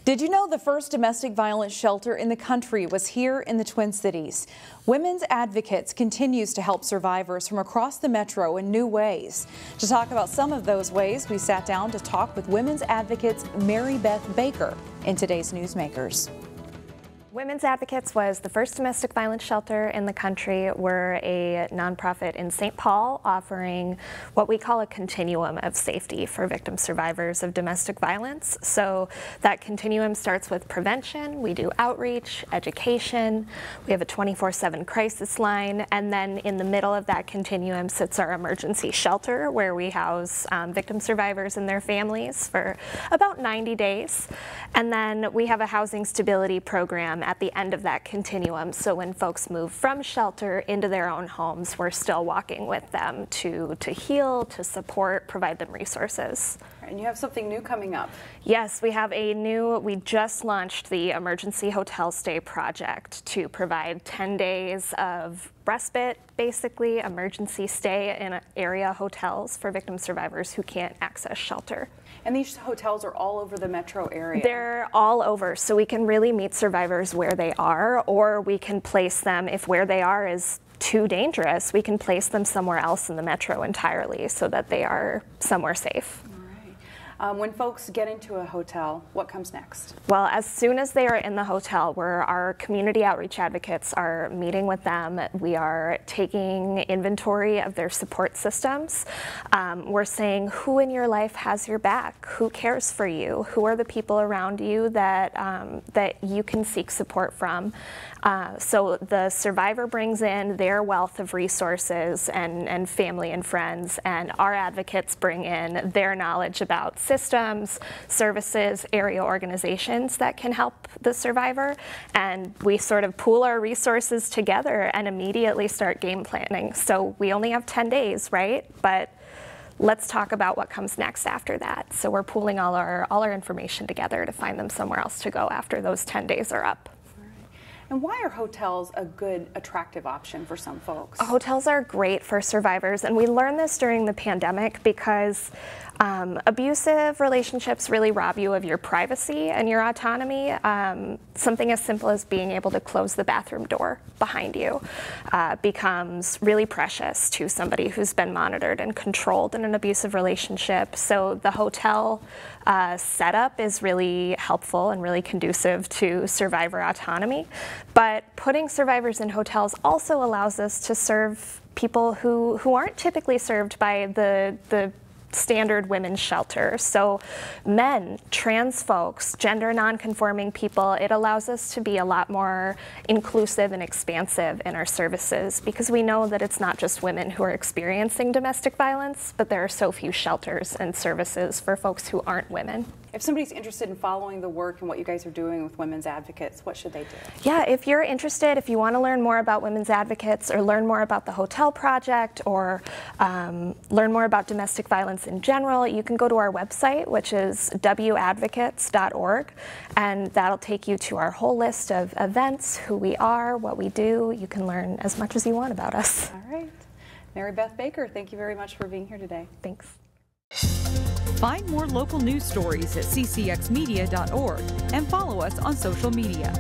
Did you know the first domestic violence shelter in the country was here in the Twin Cities? Women's Advocates continues to help survivors from across the metro in new ways. To talk about some of those ways, we sat down to talk with Women's Advocates Mary Beth Baker in today's Newsmakers. Women's Advocates was the first domestic violence shelter in the country. We're a nonprofit in St. Paul offering what we call a continuum of safety for victim survivors of domestic violence. So that continuum starts with prevention. We do outreach, education. We have a 24/7 crisis line. And then in the middle of that continuum sits our emergency shelter, where we house victim survivors and their families for about 90 days. And then we have a housing stability program at the end of that continuum. So when folks move from shelter into their own homes, we're still walking with them to heal, to support, provide them resources. And you have something new coming up. Yes, we just launched the Emergency Hotel Stay Project to provide 10 days of respite, basically emergency stay in area hotels for victim survivors who can't access shelter. And these hotels are all over the metro area? They're all over, so we can really meet survivors where they are, or we can place them, if where they are is too dangerous, we can place them somewhere else in the metro entirely so that they are somewhere safe. When folks get into a hotel, what comes next? Well, as soon as they are in the hotel, our community outreach advocates are meeting with them. We are taking inventory of their support systems. We're saying who in your life has your back, who cares for you, who are the people around you that you can seek support from. So the survivor brings in their wealth of resources and family and friends, and our advocates bring in their knowledge about systems, services, area organizations that can help the survivor, and we sort of pool our resources together and immediately start game planning. So we only have 10 days, right? But let's talk about what comes next after that. So we're pooling all our information together to find them somewhere else to go after those 10 days are up. And why are hotels a good, attractive option for some folks? Hotels are great for survivors, and we learned this during the pandemic because abusive relationships really rob you of your privacy and your autonomy. Something as simple as being able to close the bathroom door behind you becomes really precious to somebody who's been monitored and controlled in an abusive relationship. So the hotel setup is really helpful and really conducive to survivor autonomy. But putting survivors in hotels also allows us to serve people who aren't typically served by the standard women's shelter. So men, trans folks, gender non-conforming people, it allows us to be a lot more inclusive and expansive in our services, because we know that it's not just women who are experiencing domestic violence, but there are so few shelters and services for folks who aren't women. If somebody's interested in following the work and what you guys are doing with Women's Advocates, what should they do? Yeah, if you're interested, if you want to learn more about Women's Advocates or learn more about the hotel project or learn more about domestic violence in general, you can go to our website, which is wadvocates.org, and that'll take you to our whole list of events, who we are, what we do. You can learn as much as you want about us. All right. Mary Beth Baker, thank you very much for being here today. Thanks. Find more local news stories at ccxmedia.org and follow us on social media.